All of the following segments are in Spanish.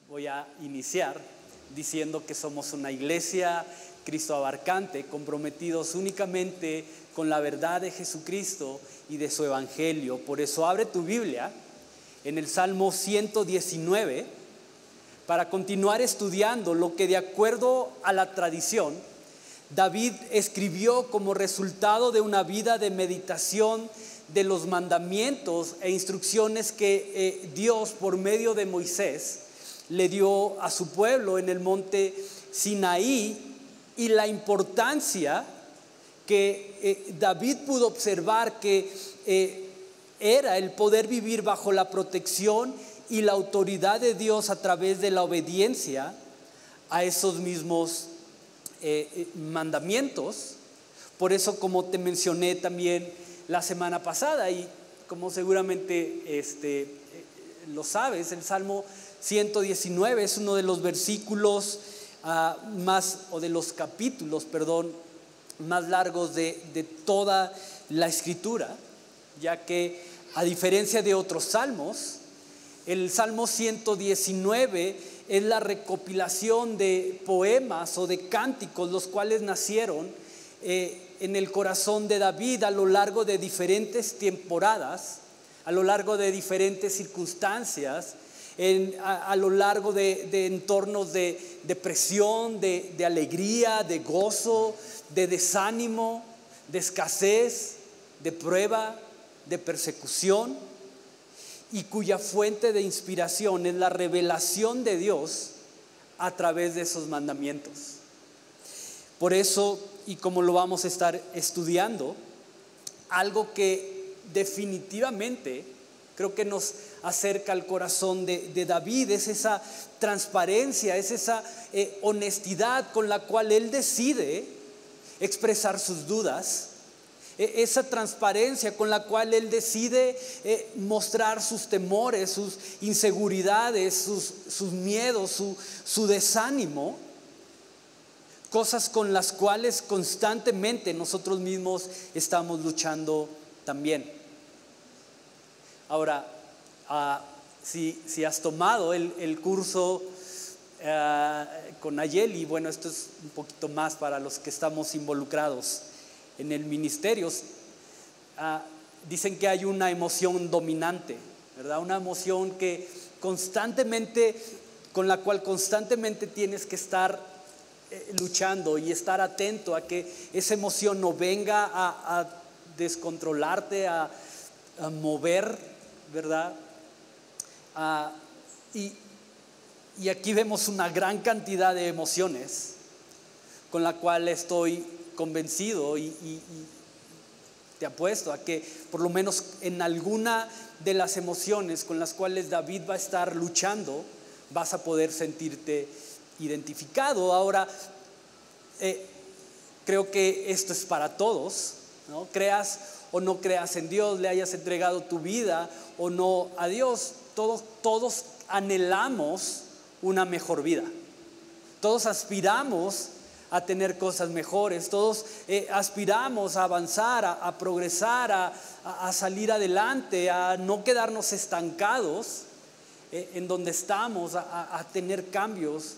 Voy a iniciar diciendo que somos una iglesia Cristo abarcante, comprometidos únicamente con la verdad de Jesucristo y de su evangelio. Por eso abre tu Biblia en el Salmo 119 para continuar estudiando lo que, de acuerdo a la tradición, David escribió como resultado de una vida de meditación de los mandamientos e instrucciones que Dios, por medio de Moisés, le dio a su pueblo en el monte Sinaí, y la importancia que David pudo observar que era el poder vivir bajo la protección y la autoridad de Dios a través de la obediencia a esos mismos mandamientos. Por eso, como te mencioné también la semana pasada, y como seguramente lo sabes, el Salmo 119 es uno de los versículos de los capítulos, más largos de toda la Escritura, ya que, a diferencia de otros salmos, el Salmo 119 es la recopilación de poemas o de cánticos, los cuales nacieron en el corazón de David a lo largo de diferentes temporadas, a lo largo de diferentes circunstancias, a lo largo de entornos de depresión, de alegría, de gozo, de desánimo, de escasez, de prueba, de persecución, y cuya fuente de inspiración es la revelación de Dios a través de esos mandamientos. Por eso, y como lo vamos a estar estudiando, algo que definitivamente creo que nos acerca al corazón de David es esa transparencia, es esa honestidad con la cual él decide expresar sus dudas, esa transparencia con la cual él decide mostrar sus temores, sus inseguridades, sus miedos, su desánimo, cosas con las cuales constantemente nosotros mismos estamos luchando también. Ahora, si has tomado el curso con Nayeli, bueno, esto es un poquito más para los que estamos involucrados en el ministerio. Dicen que hay una emoción dominante, ¿verdad? Una emoción con la cual constantemente tienes que estar luchando y estar atento a que esa emoción no venga a descontrolarte, a mover, ¿verdad? Y aquí vemos una gran cantidad de emociones con la cual estoy convencido y te apuesto a que por lo menos en alguna de las emociones con las cuales David va a estar luchando vas a poder sentirte identificado. Ahora, creo que esto es para todos, ¿no? Creas o no creas en Dios, le hayas entregado tu vida o no a Dios, todos anhelamos una mejor vida. Todos aspiramos a tener cosas mejores, todos aspiramos a avanzar, a progresar, a salir adelante, a no quedarnos estancados en donde estamos, a tener cambios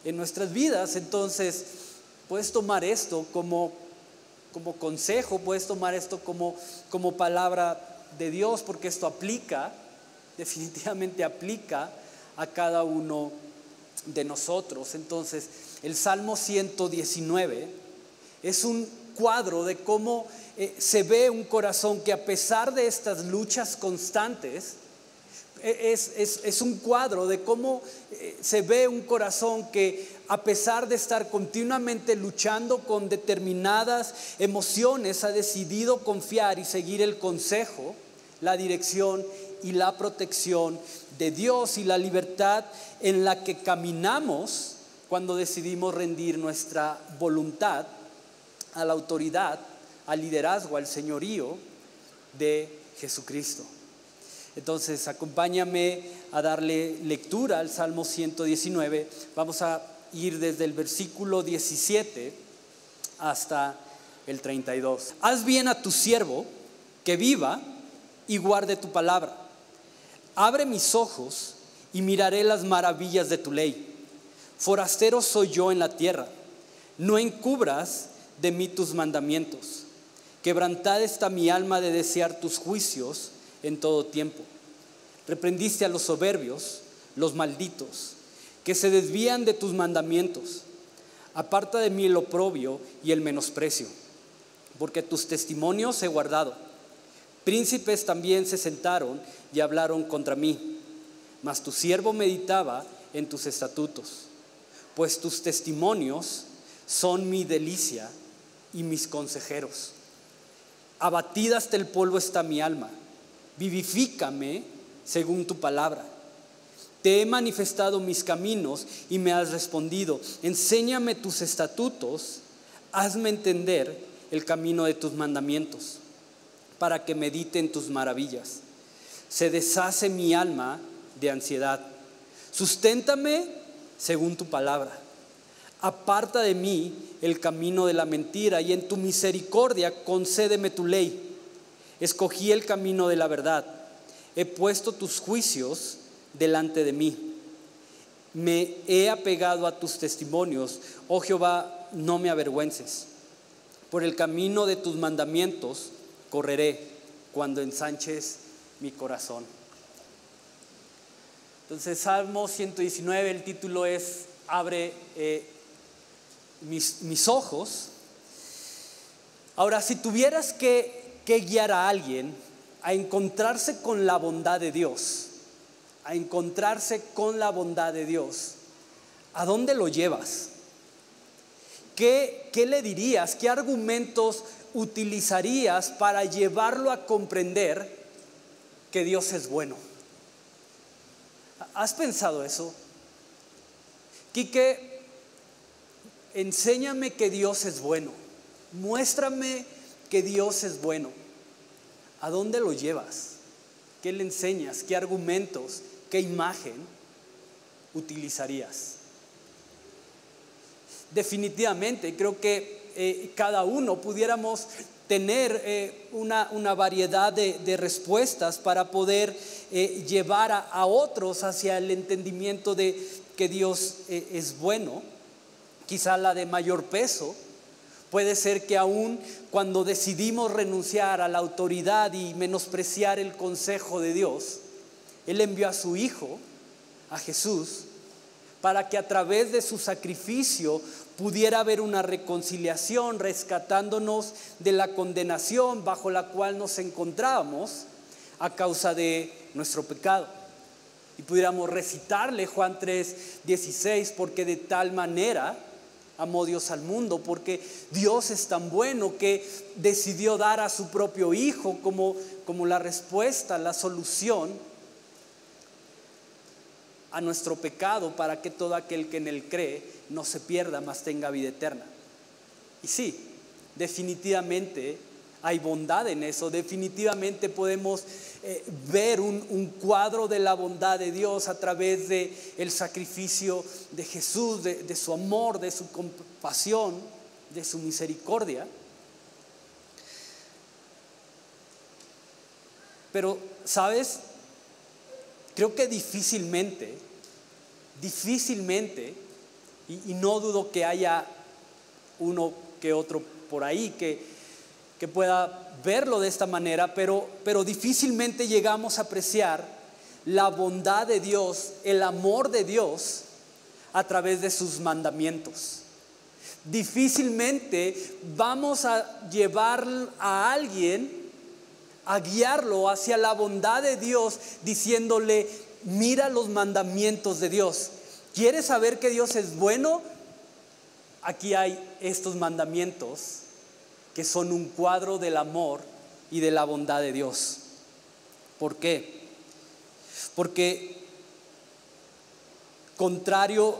en nuestras vidas. Entonces, puedes tomar esto como consejo, puedes tomar esto como palabra de Dios, porque esto definitivamente aplica a cada uno de nosotros. Entonces, el Salmo 119 es un cuadro de cómo se ve un corazón que, a pesar de estas luchas constantes, es un cuadro de cómo se ve un corazón que, a pesar de estar continuamente luchando con determinadas emociones, ha decidido confiar y seguir el consejo, la dirección y la protección de Dios, y la libertad en la que caminamos cuando decidimos rendir nuestra voluntad a la autoridad, al liderazgo, al señorío de Jesucristo. Entonces, acompáñame a darle lectura al Salmo 119. Vamos a ir desde el versículo 17 hasta el 32. Haz bien a tu siervo, que viva y guarde tu palabra. Abre mis ojos y miraré las maravillas de tu ley. Forastero soy yo en la tierra, no encubras de mí tus mandamientos. Quebrantada está mi alma de desear tus juicios en todo tiempo. Reprendiste a los soberbios, los malditos, que se desvían de tus mandamientos. Aparta de mí el oprobio y el menosprecio, porque tus testimonios he guardado. Príncipes también se sentaron y hablaron contra mí, mas tu siervo meditaba en tus estatutos. Pues tus testimonios son mi delicia y mis consejeros. Abatida hasta el polvo está mi alma, vivifícame según tu palabra. Te he manifestado mis caminos y me has respondido. Enséñame tus estatutos, hazme entender el camino de tus mandamientos, para que medite en tus maravillas. Se deshace mi alma de ansiedad. Susténtame según tu palabra. Aparta de mí el camino de la mentira y en tu misericordia concédeme tu ley. Escogí el camino de la verdad. He puesto tus juicios delante de mí. Me he apegado a tus testimonios. Oh Jehová, no me avergüences. Por el camino de tus mandamientos correré cuando ensanches mi corazón. Entonces, Salmo 119, el título es Abre mis ojos. Ahora, si tuvieras que guiar a alguien a encontrarse con la bondad de Dios, ¿a dónde lo llevas? ¿Qué le dirías? ¿Qué argumentos utilizarías para llevarlo a comprender que Dios es bueno? ¿Has pensado eso? Quique, enséñame que Dios es bueno. Muéstrame que Dios es bueno. ¿A dónde lo llevas? ¿Qué le enseñas? ¿Qué argumentos? ¿Qué imagen utilizarías? Definitivamente, creo que cada uno pudiéramos tener una variedad de respuestas para poder llevar a otros hacia el entendimiento de que Dios es bueno. Quizá la de mayor peso puede ser que aún cuando decidimos renunciar a la autoridad y menospreciar el consejo de Dios, Él envió a su Hijo, a Jesús, para que a través de su sacrificio pudiera haber una reconciliación, rescatándonos de la condenación bajo la cual nos encontrábamos a causa de nuestro pecado. Y pudiéramos recitarle Juan 3:16, porque de tal manera amó Dios al mundo, porque Dios es tan bueno que decidió dar a su propio Hijo como la respuesta, la solución a nuestro pecado, para que todo aquel que en Él cree no se pierda, mas tenga vida eterna. Y sí, definitivamente hay bondad en eso. Definitivamente podemos ver un cuadro de la bondad de Dios a través de el sacrificio de Jesús, de su amor, de su compasión, de su misericordia. Pero, ¿sabes? Creo que difícilmente, y no dudo que haya uno que otro por ahí que pueda verlo de esta manera, pero difícilmente llegamos a apreciar la bondad de Dios, el amor de Dios a través de sus mandamientos. Difícilmente vamos a llevar a alguien, a guiarlo hacia la bondad de Dios diciéndole: mira los mandamientos de Dios. ¿Quieres saber que Dios es bueno? Aquí hay estos mandamientos que son un cuadro del amor y de la bondad de Dios. ¿Por qué? Porque contrario,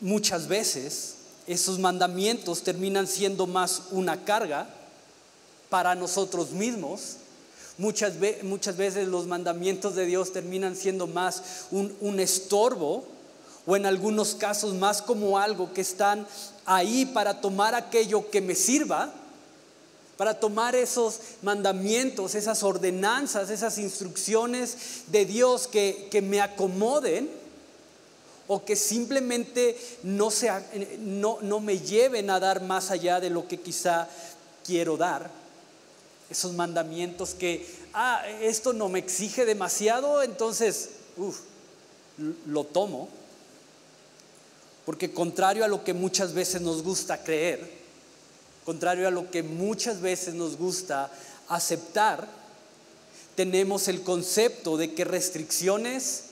muchas veces esos mandamientos terminan siendo más una carga para nosotros mismos. Muchas veces los mandamientos de Dios terminan siendo más un estorbo, o en algunos casos más como algo que están ahí para tomar aquello que me sirva, para tomar esos mandamientos, esas ordenanzas, esas instrucciones de Dios que me acomoden o que simplemente no me lleven a dar más allá de lo que quizá quiero dar. Esos mandamientos que, esto no me exige demasiado, entonces, lo tomo. Porque contrario a lo que muchas veces nos gusta creer, contrario a lo que muchas veces nos gusta aceptar, tenemos el concepto de que restricciones,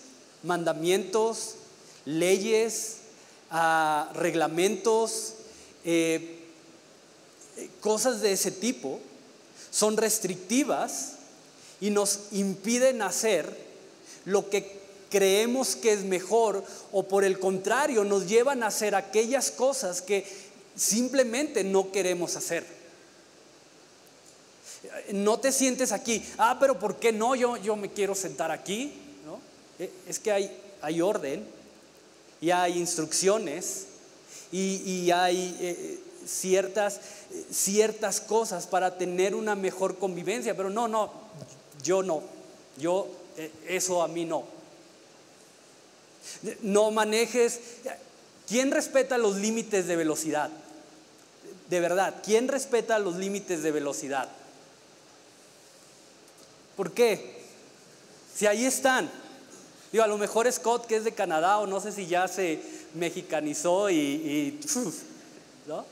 mandamientos, leyes, reglamentos, cosas de ese tipo son restrictivas y nos impiden hacer lo que creemos que es mejor, o por el contrario nos llevan a hacer aquellas cosas que simplemente no queremos hacer. No te sientes aquí, pero ¿por qué no? Yo me quiero sentar aquí, ¿no? Es que hay orden y hay instrucciones y hay ciertas cosas para tener una mejor convivencia, pero eso a mí no. No manejes. ¿Quién respeta los límites de velocidad? De verdad, ¿quién respeta los límites de velocidad? ¿Por qué? Si ahí están. Digo, a lo mejor Scott, que es de Canadá, o no sé si ya se mexicanizó ¿no?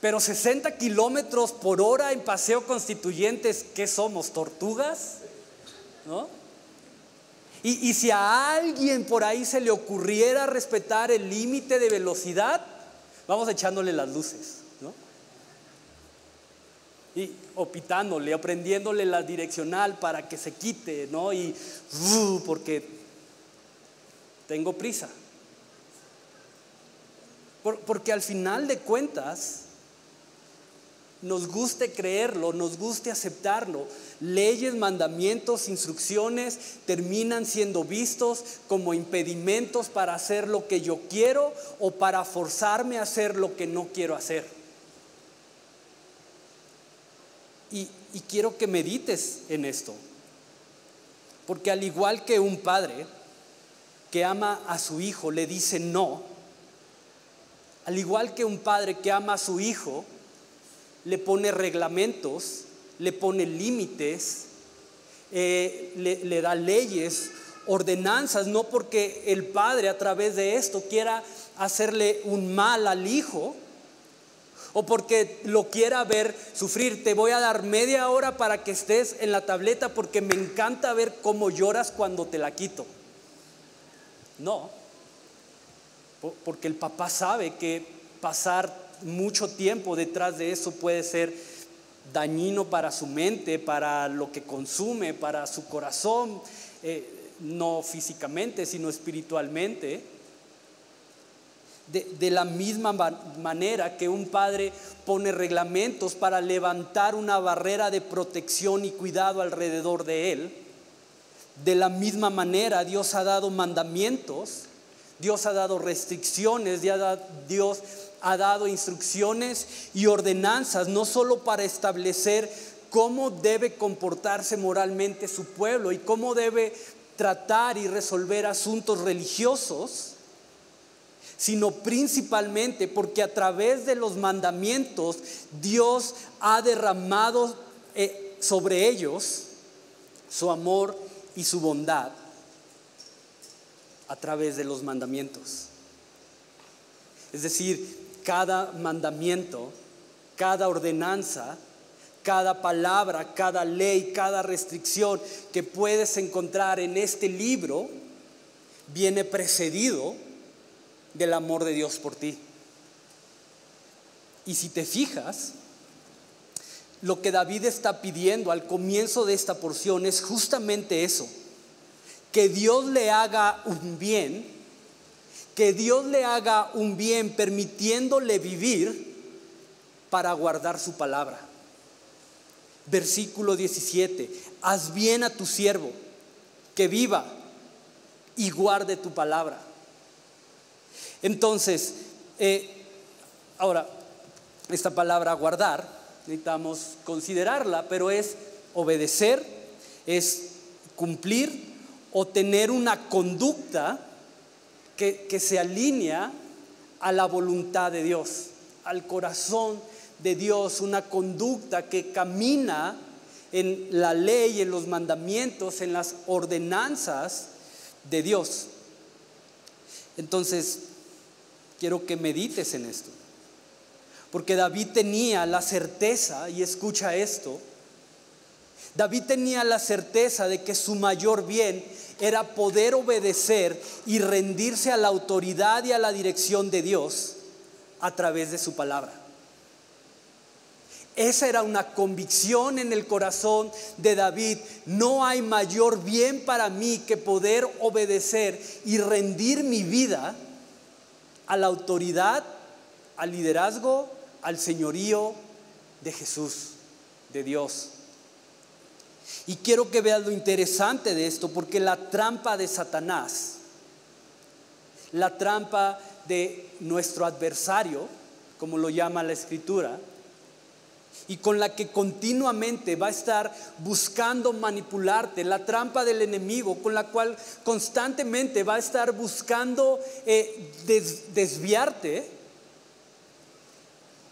Pero 60 kilómetros por hora en Paseo Constituyentes, ¿qué somos? ¿Tortugas? ¿No? Y si a alguien por ahí se le ocurriera respetar el límite de velocidad, vamos echándole las luces, ¿no? O pitándole, o prendiéndole la direccional para que se quite, ¿no? Porque tengo prisa. Porque al final de cuentas, nos guste creerlo, nos guste aceptarlo, leyes, mandamientos, instrucciones terminan siendo vistos como impedimentos para hacer lo que yo quiero o para forzarme a hacer lo que no quiero hacer. Y quiero que medites en esto, porque al igual que un padre que ama a su hijo le dice no, al igual que un padre que ama a su hijo le pone reglamentos, le pone límites, le da leyes, ordenanzas, no porque el padre a través de esto quiera hacerle un mal al hijo o porque lo quiera ver sufrir. Te voy a dar media hora para que estés en la tableta porque me encanta ver cómo lloras cuando te la quito. No, porque el papá sabe que pasar mucho tiempo detrás de eso puede ser dañino para su mente, para lo que consume, para su corazón, no físicamente sino espiritualmente. De la misma manera que un padre pone reglamentos para levantar una barrera de protección y cuidado alrededor de él, de la misma manera Dios ha dado mandamientos, Dios ha dado restricciones, Dios ha dado instrucciones y ordenanzas, no solo para establecer cómo debe comportarse moralmente su pueblo y cómo debe tratar y resolver asuntos religiosos, sino principalmente porque a través de los mandamientos Dios ha derramado sobre ellos su amor y su bondad a través de los mandamientos. Es decir, cada mandamiento, cada ordenanza, cada palabra, cada ley, cada restricción que puedes encontrar en este libro viene precedido del amor de Dios por ti. Y si te fijas, lo que David está pidiendo al comienzo de esta porción es justamente eso: que Dios le haga un bien, que Dios le haga un bien permitiéndole vivir para guardar su palabra. Versículo 17: haz bien a tu siervo, que viva y guarde tu palabra. Entonces, ahora, esta palabra guardar necesitamos considerarla, pero es obedecer, es cumplir o tener una conducta que se alinea a la voluntad de Dios, al corazón de Dios, una conducta que camina en la ley, en los mandamientos, en las ordenanzas de Dios. Entonces, quiero que medites en esto, porque David tenía la certeza, y escucha esto, David tenía la certeza de que su mayor bien era poder obedecer y rendirse a la autoridad y a la dirección de Dios a través de su palabra. Esa era una convicción en el corazón de David. No hay mayor bien para mí que poder obedecer y rendir mi vida a la autoridad, al liderazgo, al señorío de Jesús, de Dios. Y quiero que veas lo interesante de esto, porque la trampa de Satanás, la trampa de nuestro adversario, como lo llama la Escritura, y con la que continuamente va a estar buscando manipularte, la trampa del enemigo con la cual constantemente va a estar buscando desviarte,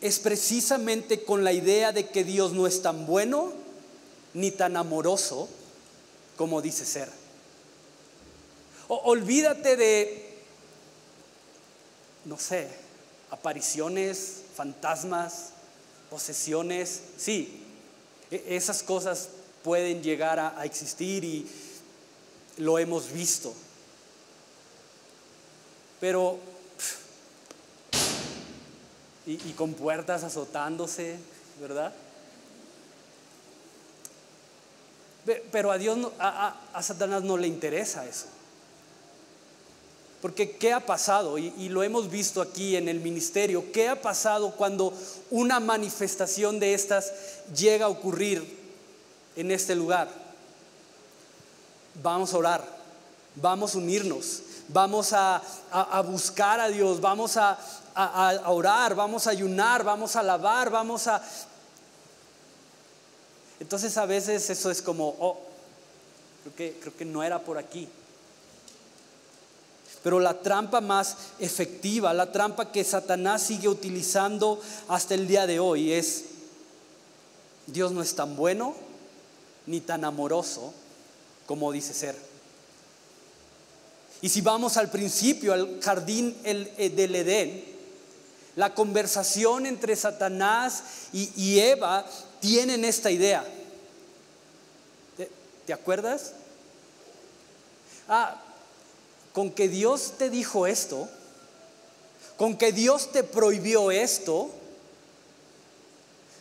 es precisamente con la idea de que Dios no es tan bueno ni tan amoroso como dice ser. Olvídate de, no sé, apariciones, fantasmas, posesiones. Sí, esas cosas pueden llegar a existir y lo hemos visto. Pero, y con puertas azotándose, ¿verdad? Pero a Dios, a Satanás no le interesa eso. Porque ¿qué ha pasado? Y lo hemos visto aquí en el ministerio. ¿Qué ha pasado cuando una manifestación de estas llega a ocurrir en este lugar? Vamos a orar, vamos a unirnos, vamos a buscar a Dios, vamos a orar, vamos a ayunar, vamos a alabar, vamos a... Entonces a veces eso es como, creo que no era por aquí. Pero la trampa más efectiva, la trampa que Satanás sigue utilizando hasta el día de hoy es: Dios no es tan bueno ni tan amoroso como dice ser. Y si vamos al principio, al jardín del Edén, la conversación entre Satanás y Eva tienen esta idea. ¿Te acuerdas? Con que Dios te dijo esto, con que Dios te prohibió esto,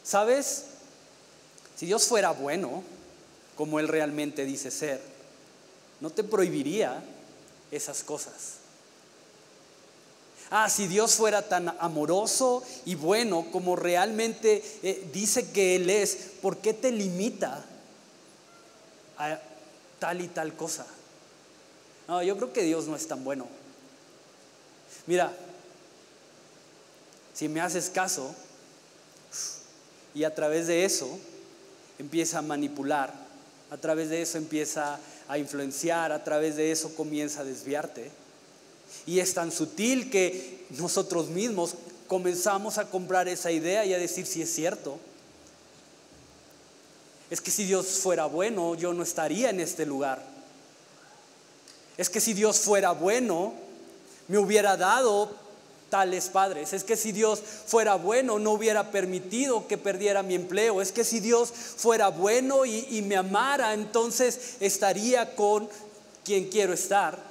¿sabes? Si Dios fuera bueno, como Él realmente dice ser, no te prohibiría esas cosas. Si Dios fuera tan amoroso y bueno como realmente dice que Él es, ¿por qué te limita a tal y tal cosa? No, yo creo que Dios no es tan bueno. Mira, si me haces caso y a través de eso empieza a manipular, a través de eso empieza a influenciar, a través de eso comienza a desviarte. Y es tan sutil que nosotros mismos comenzamos a comprar esa idea y a decir: si es cierto. Es que si Dios fuera bueno, yo no estaría en este lugar. Es que si Dios fuera bueno, me hubiera dado tales padres. Es que si Dios fuera bueno, no hubiera permitido que perdiera mi empleo. Es que si Dios fuera bueno y me amara, entonces estaría con quien quiero estar.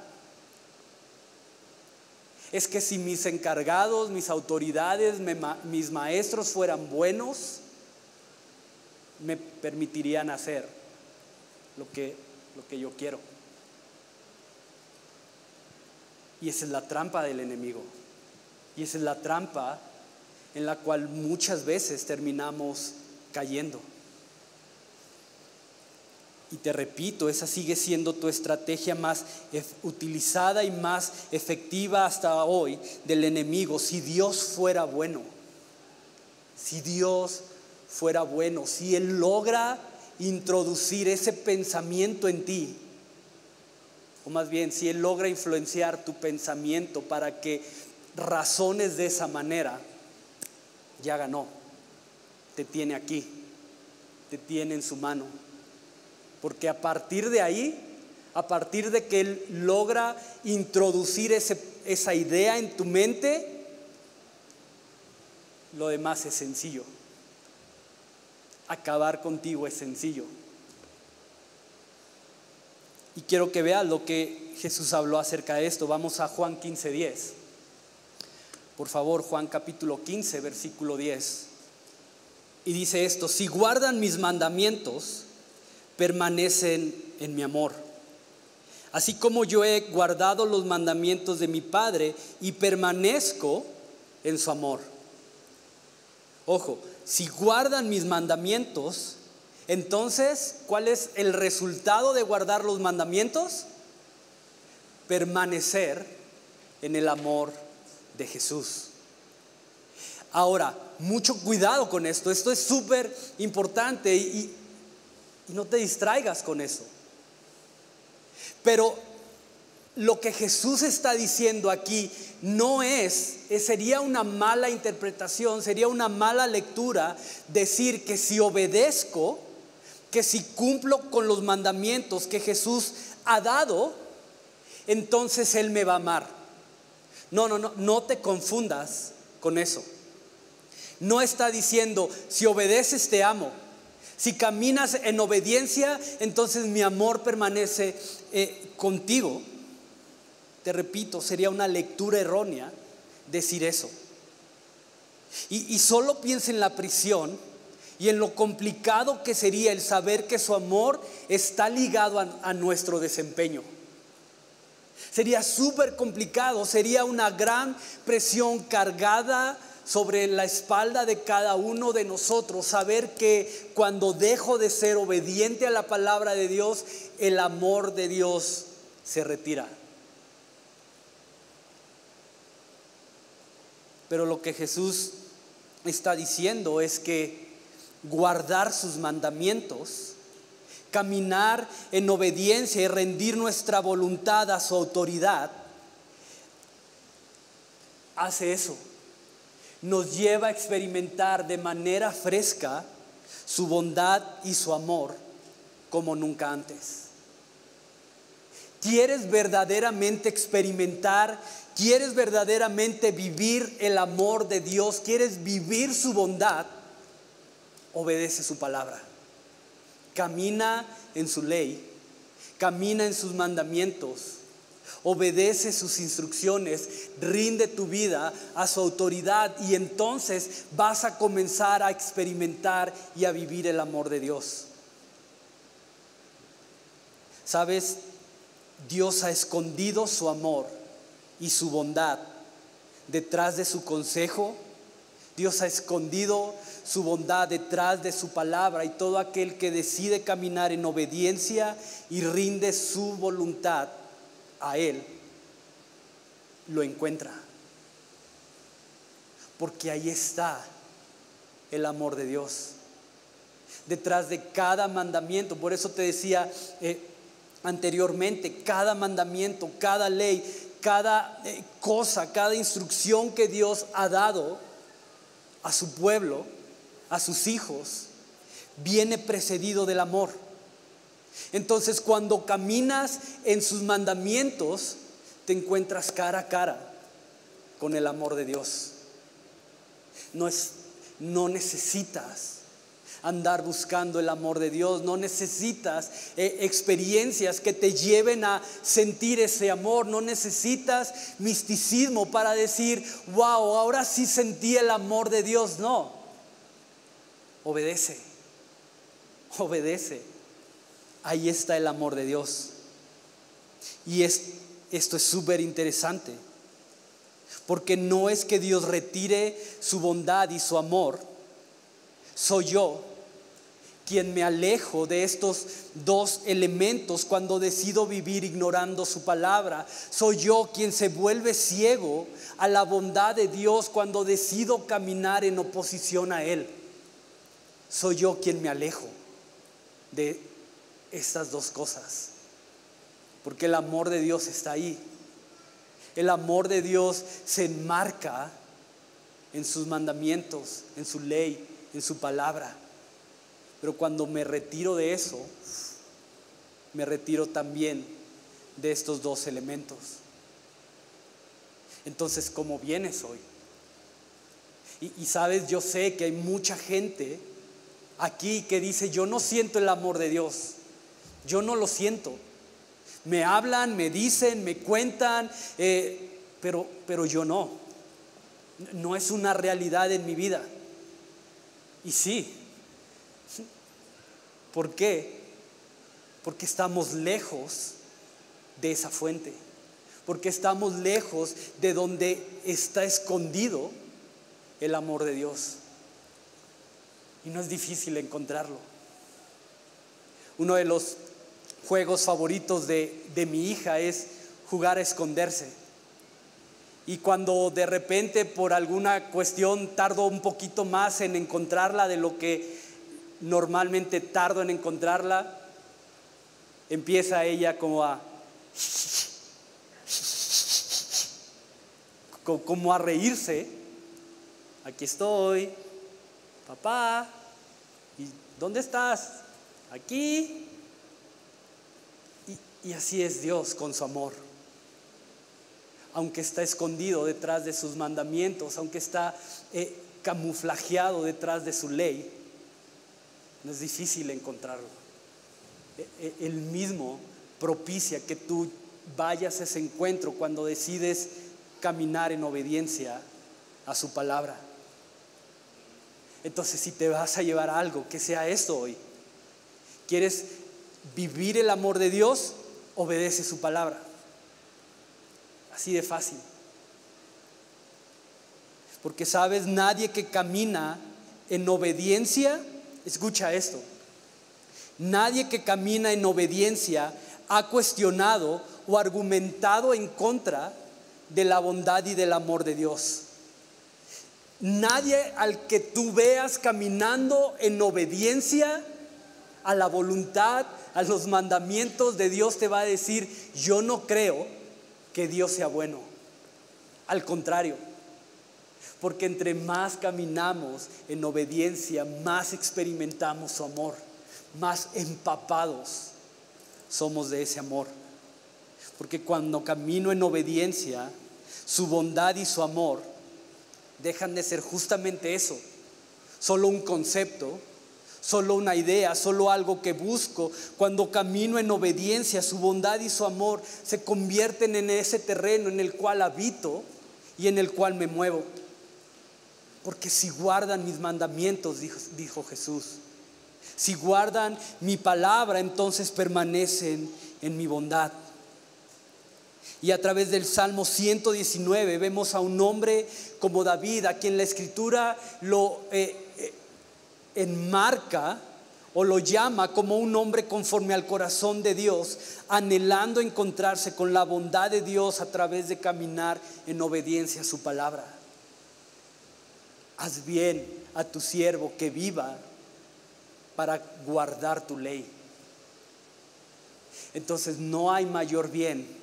Es que si mis encargados, mis autoridades, mis maestros fueran buenos, me permitirían hacer lo que yo quiero. Y esa es la trampa del enemigo. Y esa es la trampa en la cual muchas veces terminamos cayendo. Y te repito, esa sigue siendo tu estrategia más utilizada y más efectiva hasta hoy del enemigo. Si Dios fuera bueno, si Dios fuera bueno, si Él logra introducir ese pensamiento en ti, o más bien si Él logra influenciar tu pensamiento para que razones de esa manera, ya ganó. Te tiene aquí, te tiene en su mano, porque a partir de ahí, a partir de que Él logra introducir esa idea en tu mente, lo demás es sencillo. Acabar contigo es sencillo. Y quiero que veas lo que Jesús habló acerca de esto. Vamos a Juan 15:10. Por favor, Juan capítulo 15, versículo 10. Y dice esto: si guardan mis mandamientos, permanecen en mi amor, así como yo he guardado los mandamientos de mi Padre y permanezco en su amor. Ojo, si guardan mis mandamientos, entonces, ¿cuál es el resultado de guardar los mandamientos? Permanecer en el amor de Jesús. Ahora, mucho cuidado con esto. Esto es súper importante y no te distraigas con eso. Pero lo que Jesús está diciendo aquí no sería una mala interpretación, sería una mala lectura decir que si obedezco, que si cumplo con los mandamientos que Jesús ha dado, entonces Él me va a amar. No te confundas con eso. No está diciendo, si obedeces te amo. Si caminas en obediencia, entonces mi amor permanece contigo. Te repito, sería una lectura errónea decir eso. Y solo piensa en la prisión y en lo complicado que sería el saber que su amor está ligado a nuestro desempeño. Sería súper complicado, sería una gran presión cargada sobre la espalda de cada uno de nosotros, saber que cuando dejo de ser obediente a la palabra de Dios, el amor de Dios se retira. Pero lo que Jesús está diciendo es que guardar sus mandamientos, caminar en obediencia y rendir nuestra voluntad a su autoridad, hace eso. Nos lleva a experimentar de manera fresca su bondad y su amor como nunca antes. ¿Quieres verdaderamente experimentar? ¿Quieres verdaderamente vivir el amor de Dios? ¿Quieres vivir su bondad? Obedece su palabra. Camina en su ley. Camina en sus mandamientos. Obedece sus instrucciones, rinde tu vida a su autoridad y entonces vas a comenzar a experimentar y a vivir el amor de Dios. ¿Sabes? Dios ha escondido su amor y su bondad detrás de su consejo. Dios ha escondido su bondad detrás de su palabra, y todo aquel que decide caminar en obediencia y rinde su voluntad a Él, lo encuentra. Porque ahí está el amor de Dios. Detrás de cada mandamiento, por eso te decía anteriormente, cada mandamiento, cada ley, cada cosa, cada instrucción que Dios ha dado a su pueblo, a sus hijos, viene precedido del amor. Entonces, cuando caminas en sus mandamientos, te encuentras cara a cara con el amor de Dios. No necesitas andar buscando el amor de Dios, no necesitas experiencias que te lleven a sentir ese amor, no necesitas misticismo para decir, wow, ahora sí sentí el amor de Dios. No, obedece. Ahí está el amor de Dios. Y esto es súper interesante, porque no es que Dios retire su bondad y su amor. Soy yo quien me alejo de estos dos elementos cuando decido vivir ignorando su palabra. Soy yo quien se vuelve ciego a la bondad de Dios cuando decido caminar en oposición a Él. soy yo quien me alejo de estas dos cosas. Porque el amor de Dios está ahí. El amor de Dios se enmarca en sus mandamientos, en su ley, en su palabra. Pero cuando me retiro de eso, me retiro también de estos dos elementos. Entonces, ¿cómo vienes hoy? Y sabes, yo sé que hay mucha gente aquí que dice: yo no siento el amor de Dios, yo no lo siento. Me hablan, me dicen, me cuentan, pero yo no es una realidad en mi vida. Y sí, ¿por qué? Porque estamos lejos de esa fuente, porque estamos lejos de donde está escondido el amor de Dios. Y no es difícil encontrarlo. Uno de los juegos favoritos de mi hija es jugar a esconderse. Y cuando de repente por alguna cuestión tardo un poquito más en encontrarla de lo que normalmente tardo en encontrarla, empieza ella como a reírse. Aquí estoy, papá. ¿Y dónde estás? Aquí. Y así es Dios con su amor. Aunque está escondido detrás de sus mandamientos, aunque está camuflajeado detrás de su ley, no es difícil encontrarlo. Él mismo propicia que tú vayas a ese encuentro cuando decides caminar en obediencia a su palabra. Entonces, si te vas a llevar algo, que sea esto hoy. ¿Quieres vivir el amor de Dios? Obedece su palabra. Así de fácil. Porque sabes, nadie que camina en obediencia, escucha esto, nadie que camina en obediencia ha cuestionado o argumentado en contra de la bondad y del amor de Dios. Nadie al que tú veas caminando en obediencia a la voluntad, a los mandamientos de Dios, te va a decir: yo no creo que Dios sea bueno. Al contrario, porque entre más caminamos en obediencia, más experimentamos su amor, más empapados somos de ese amor. Porque cuando camino en obediencia, su bondad y su amor dejan de ser justamente eso, solo un concepto, solo una idea, solo algo que busco. Cuando camino en obediencia, su bondad y su amor se convierten en ese terreno en el cual habito y en el cual me muevo. Porque si guardan mis mandamientos, dijo Jesús, si guardan mi palabra, entonces permanecen en mi bondad. Y a través del Salmo 119 vemos a un hombre como David, a quien la Escritura lo enmarca o lo llama como un hombre conforme al corazón de Dios, anhelando encontrarse con la bondad de Dios a través de caminar en obediencia a su palabra. Haz bien a tu siervo que viva para guardar tu ley. Entonces no hay mayor bien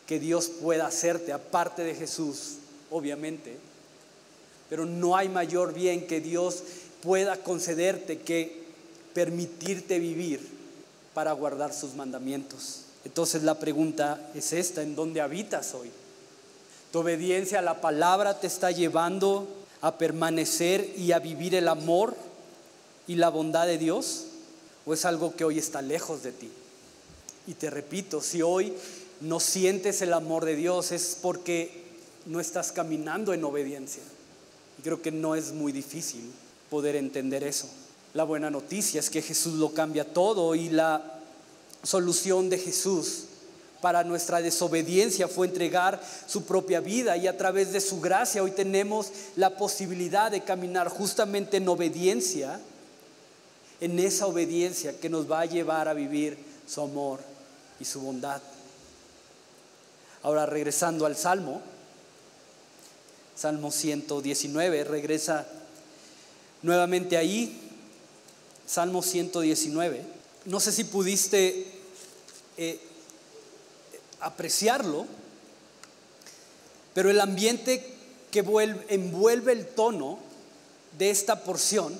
que Dios pueda hacerte, aparte de Jesús, obviamente, pero no hay mayor bien que Dios pueda concederte que permitirte vivir para guardar sus mandamientos. Entonces la pregunta es esta: ¿en dónde habitas hoy? ¿Tu obediencia a la palabra te está llevando a permanecer y a vivir el amor y la bondad de Dios? ¿O es algo que hoy está lejos de ti? Y te repito, si hoy no sientes el amor de Dios, es porque no estás caminando en obediencia. Y creo que no es muy difícil poder entender eso. La buena noticia es que Jesús lo cambia todo, y la solución de Jesús para nuestra desobediencia fue entregar su propia vida, y a través de su gracia hoy tenemos la posibilidad de caminar justamente en obediencia, en esa obediencia que nos va a llevar a vivir su amor y su bondad. Ahora, regresando al Salmo 119, regresa nuevamente ahí Salmo 119. No sé si pudiste apreciarlo, pero el ambiente que envuelve el tono de esta porción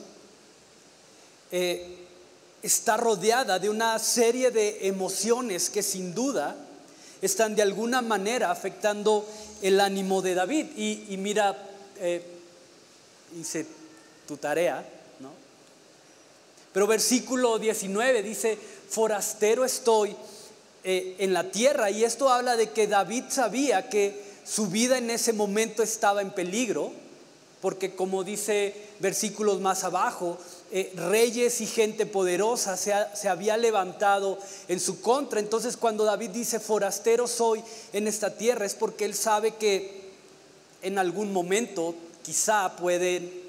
está rodeada de una serie de emociones que sin duda están de alguna manera afectando el ánimo de David. Y mira, hice tu tarea, ¿no? Pero versículo 19 dice: forastero estoy en la tierra. Y esto habla de que David sabía que su vida en ese momento estaba en peligro, porque como dice versículos más abajo, reyes y gente poderosa se había levantado en su contra. Entonces cuando David dice forastero soy en esta tierra, es porque él sabe que en algún momento quizá puede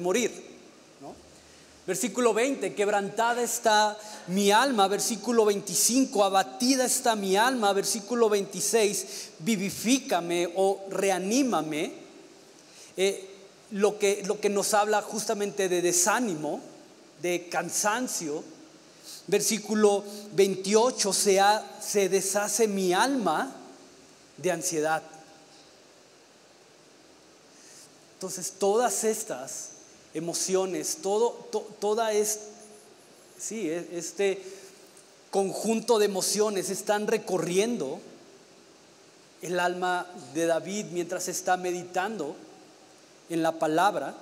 morir, ¿no? Versículo 20, quebrantada está mi alma. Versículo 25, abatida está mi alma. Versículo 26, vivifícame o reanímame. Lo que nos habla justamente de desánimo, de cansancio. Versículo 28, se deshace mi alma de ansiedad. Entonces todas estas emociones, este conjunto de emociones están recorriendo el alma de David mientras está meditando en la palabra.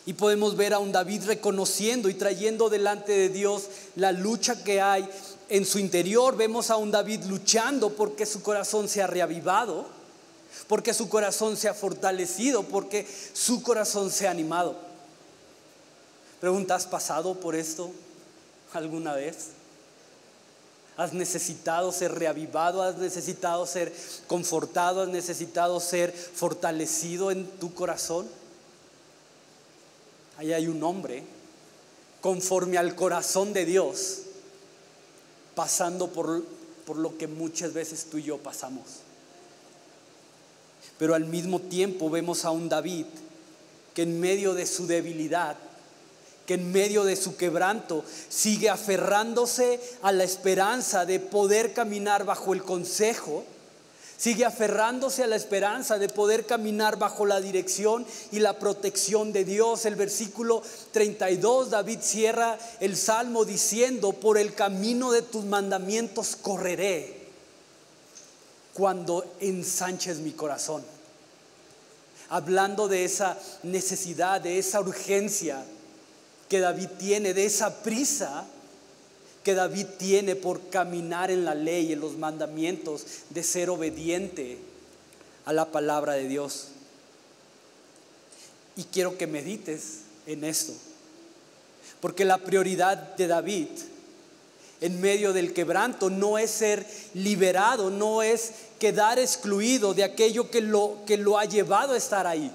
Y podemos ver a un David reconociendo y trayendo delante de Dios la lucha que hay en su interior. Vemos a un David luchando porque su corazón se ha reavivado, porque su corazón se ha fortalecido, porque su corazón se ha animado. Pregunta: ¿has pasado por esto alguna vez? ¿Has necesitado ser reavivado? ¿Has necesitado ser confortado? ¿Has necesitado ser fortalecido en tu corazón? Ahí hay un hombre conforme al corazón de Dios, pasando por lo que muchas veces tú y yo pasamos. Pero al mismo tiempo vemos a un David que en medio de su debilidad, que en medio de su quebranto, sigue aferrándose a la esperanza de poder caminar bajo el consejo, sigue aferrándose a la esperanza de poder caminar bajo la dirección y la protección de Dios. El versículo 32, David cierra el salmo diciendo: por el camino de tus mandamientos correré cuando ensanches mi corazón. Hablando de esa necesidad, de esa urgencia que David tiene, de esa prisa que David tiene por caminar en la ley, en los mandamientos, de ser obediente a la palabra de Dios. Y quiero que medites en esto, porque la prioridad de David en medio del quebranto no es ser liberado, no es quedar excluido de aquello que lo ha llevado a estar ahí.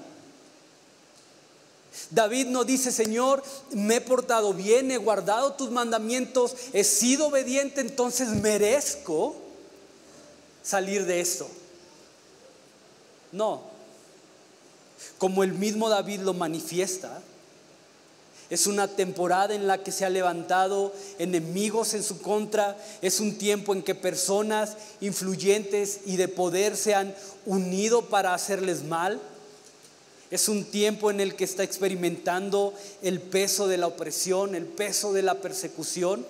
David no dice: Señor, me he portado bien, he guardado tus mandamientos, he sido obediente, entonces merezco salir de esto. No, como el mismo David lo manifiesta, es una temporada en la que se han levantado enemigos en su contra. Es un tiempo en que personas influyentes y de poder se han unido para hacerles mal. Es un tiempo en el que está experimentando el peso de la opresión, el peso de la persecución.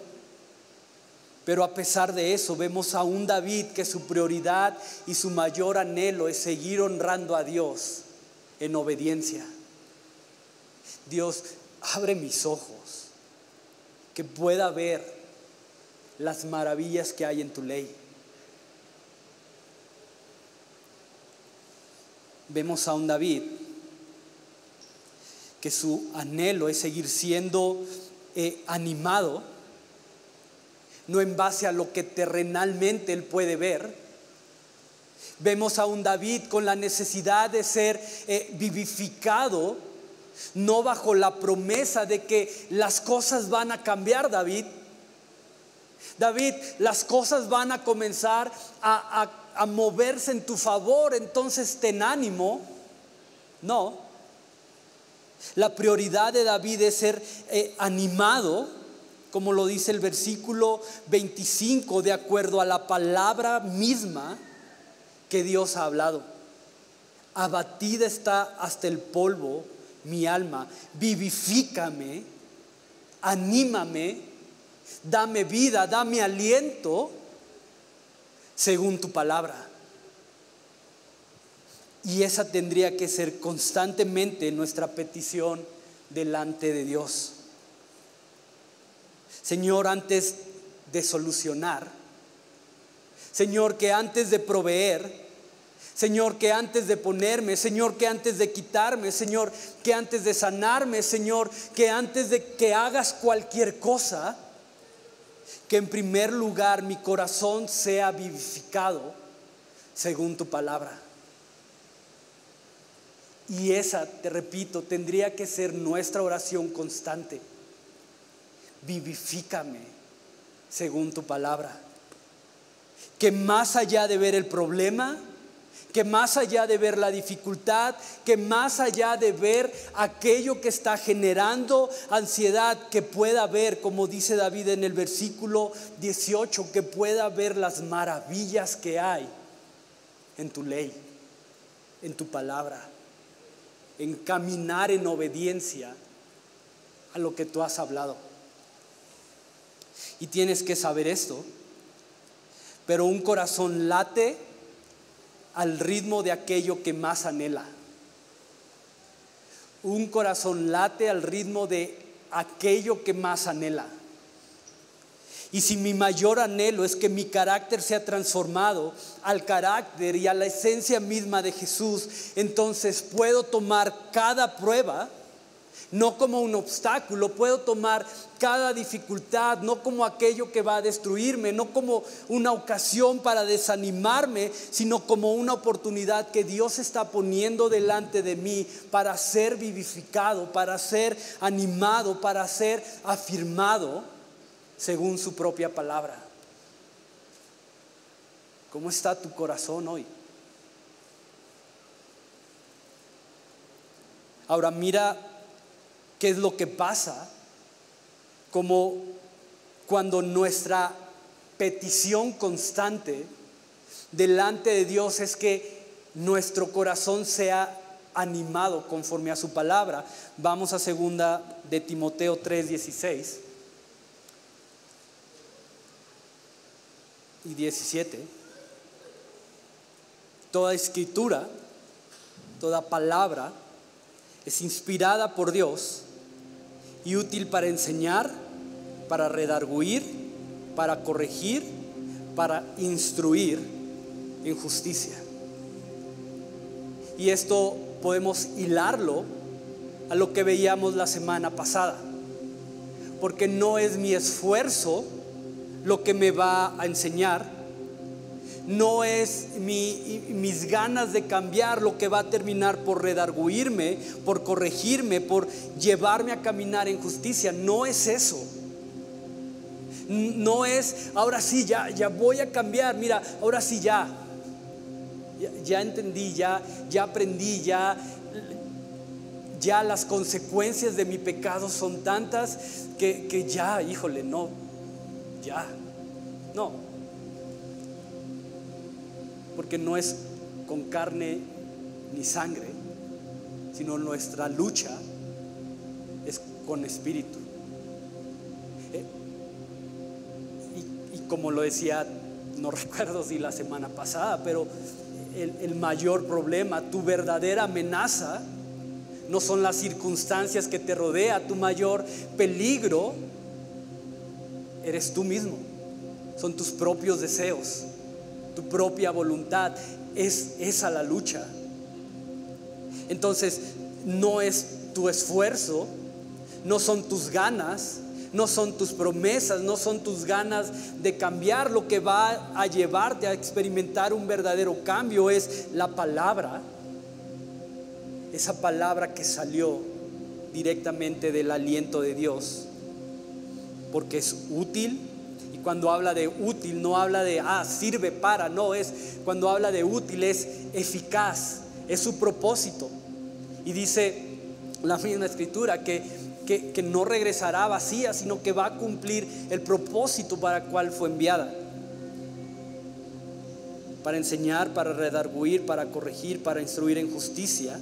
Pero a pesar de eso, vemos a un David que su prioridad y su mayor anhelo es seguir honrando a Dios en obediencia. Dios, abre mis ojos, que pueda ver las maravillas que hay en tu ley. Vemos a un David que su anhelo es seguir siendo animado, no en base a lo que terrenalmente él puede ver. Vemos a un David con la necesidad de ser vivificado, no bajo la promesa de que las cosas van a cambiar. David, las cosas van a comenzar a moverse en tu favor, entonces ten ánimo. No, La prioridad de David es ser animado, como lo dice el versículo 25, de acuerdo a la palabra misma que Dios ha hablado. Abatida está hasta el polvo mi alma, vivifícame, anímame, dame vida, dame aliento según tu palabra. Y esa tendría que ser constantemente nuestra petición delante de Dios. Señor, antes de solucionar, Señor, que antes de proveer, Señor, que antes de ponerme, Señor, que antes de quitarme, Señor, que antes de sanarme, Señor, que antes de que hagas cualquier cosa, que en primer lugar mi corazón sea vivificado según tu palabra. Y esa, te repito, tendría que ser nuestra oración constante. Vivifícame según tu palabra. Que más allá de ver el problema, que más allá de ver la dificultad, que más allá de ver aquello que está generando ansiedad, que pueda ver, como dice David en el versículo 18, que pueda ver las maravillas que hay en tu ley, en tu palabra, en caminar en obediencia a lo que tú has hablado. Y tienes que saber esto, pero un corazón late al ritmo de aquello que más anhela. Un corazón late al ritmo de aquello que más anhela. Y si mi mayor anhelo es que mi carácter sea transformado al carácter y a la esencia misma de Jesús, entonces puedo tomar cada prueba no como un obstáculo, puedo tomar cada dificultad no como aquello que va a destruirme, no como una ocasión para desanimarme, sino como una oportunidad que Dios está poniendo delante de mí para ser vivificado, para ser animado, para ser afirmado según su propia palabra. ¿Cómo está tu corazón hoy? Ahora mira qué es lo que pasa, como cuando nuestra petición constante delante de Dios es que nuestro corazón sea animado conforme a su palabra. Vamos a 2 de Timoteo 3:16 y 17. Toda escritura, toda palabra es inspirada por Dios y útil para enseñar, para redarguir, para corregir, para instruir en justicia. Y esto podemos hilarlo a lo que veíamos la semana pasada, porque no es mi esfuerzo lo que me va a enseñar, no es mis ganas de cambiar lo que va a terminar por redarguirme, por corregirme, por llevarme a caminar en justicia. No es eso. No es, ahora sí, ya voy a cambiar. Mira, ahora sí ya entendí, ya aprendí, ya las consecuencias de mi pecado son tantas que ya, híjole, no. Porque no es con carne ni sangre, sino nuestra lucha es con espíritu. Y como lo decía, no recuerdo si la semana pasada, pero el mayor problema, tu verdadera amenaza, no son las circunstancias que te rodean. Tu mayor peligro eres tú mismo, son tus propios deseos, tu propia voluntad. Es esa la lucha. Entonces no es tu esfuerzo, no son tus ganas, no son tus promesas, no son tus ganas de cambiar lo que va a llevarte a experimentar un verdadero cambio. Es la palabra, esa palabra que salió directamente del aliento de Dios, porque es útil. Y cuando habla de útil, no habla de sirve para, no, es cuando habla de útil es eficaz, es su propósito. Y dice la misma escritura, que no regresará vacía, sino que va a cumplir el propósito para el cual fue enviada: para enseñar, para redarguir, para corregir, para instruir en justicia,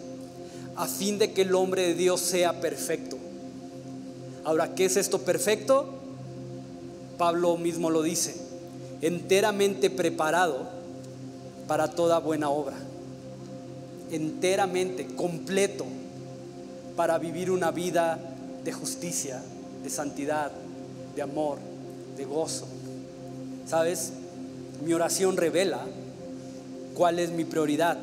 a fin de que el hombre de Dios sea perfecto. Ahora, ¿qué es esto perfecto? Pablo mismo lo dice: enteramente preparado para toda buena obra. Enteramente, completo, para vivir una vida de justicia, de santidad, de amor, de gozo. ¿Sabes? Mi oración revela cuál es mi prioridad.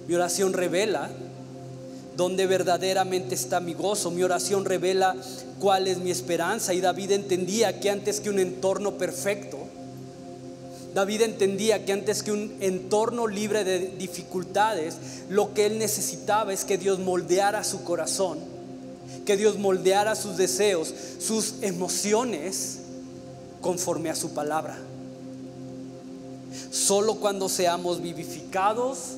Mi oración revela dónde verdaderamente está mi gozo. Mi oración revela cuál es mi esperanza. Y David entendía que antes que un entorno perfecto, David entendía que antes que un entorno libre de dificultades, lo que él necesitaba es que Dios moldeara su corazón, que Dios moldeara sus deseos, sus emociones, conforme a su palabra. Solo cuando seamos vivificados,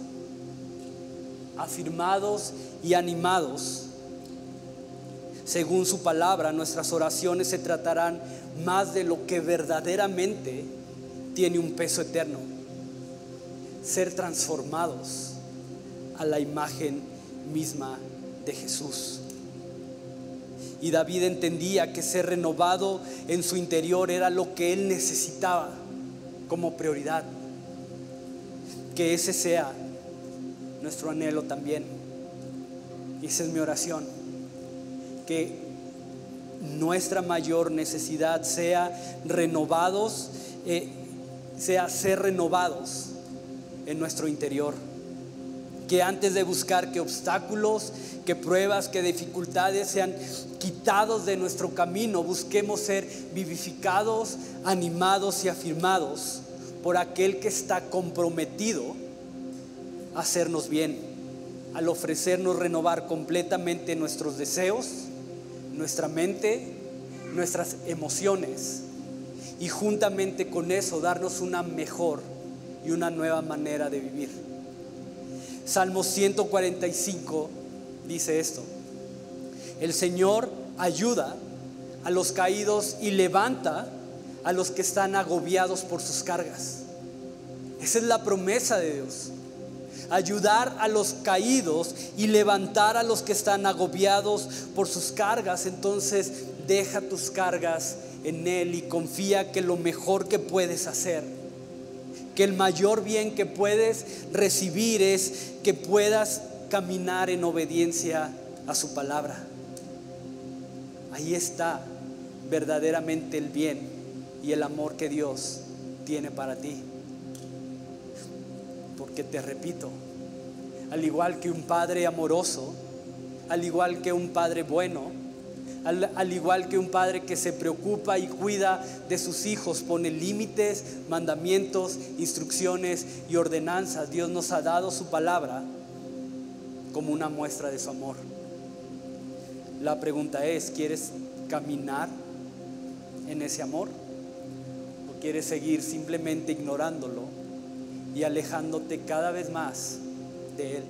afirmados y animados según su palabra, nuestras oraciones se tratarán más de lo que verdaderamente tiene un peso eterno: ser transformados a la imagen misma de Jesús. Y David entendía que ser renovado en su interior era lo que él necesitaba como prioridad. Que ese sea nuestro anhelo también. Y esa es mi oración: que nuestra mayor necesidad sea ser renovados en nuestro interior. Que antes de buscar que obstáculos, que pruebas, que dificultades sean quitados de nuestro camino, busquemos ser vivificados, animados y afirmados por aquel que está comprometido a hacernos bien, al ofrecernos renovar completamente nuestros deseos, nuestra mente, nuestras emociones, y juntamente con eso darnos una mejor y una nueva manera de vivir. Salmo 145 dice esto: el Señor ayuda a los caídos y levanta a los que están agobiados por sus cargas. Esa es la promesa de Dios: ayudar a los caídos y levantar a los que están agobiados por sus cargas. Entonces deja tus cargas en Él y confía que lo mejor que puedes hacer, que el mayor bien que puedes recibir es que puedas caminar en obediencia a su palabra. Ahí está verdaderamente el bien y el amor que Dios tiene para ti. Porque te repito, al igual que un padre amoroso, al igual que un padre bueno, al igual que un padre que se preocupa y cuida de sus hijos, pone límites, mandamientos, instrucciones y ordenanzas, Dios nos ha dado su palabra como una muestra de su amor. La pregunta es: ¿quieres caminar en ese amor? ¿O quieres seguir simplemente ignorándolo y alejándote cada vez más de Él?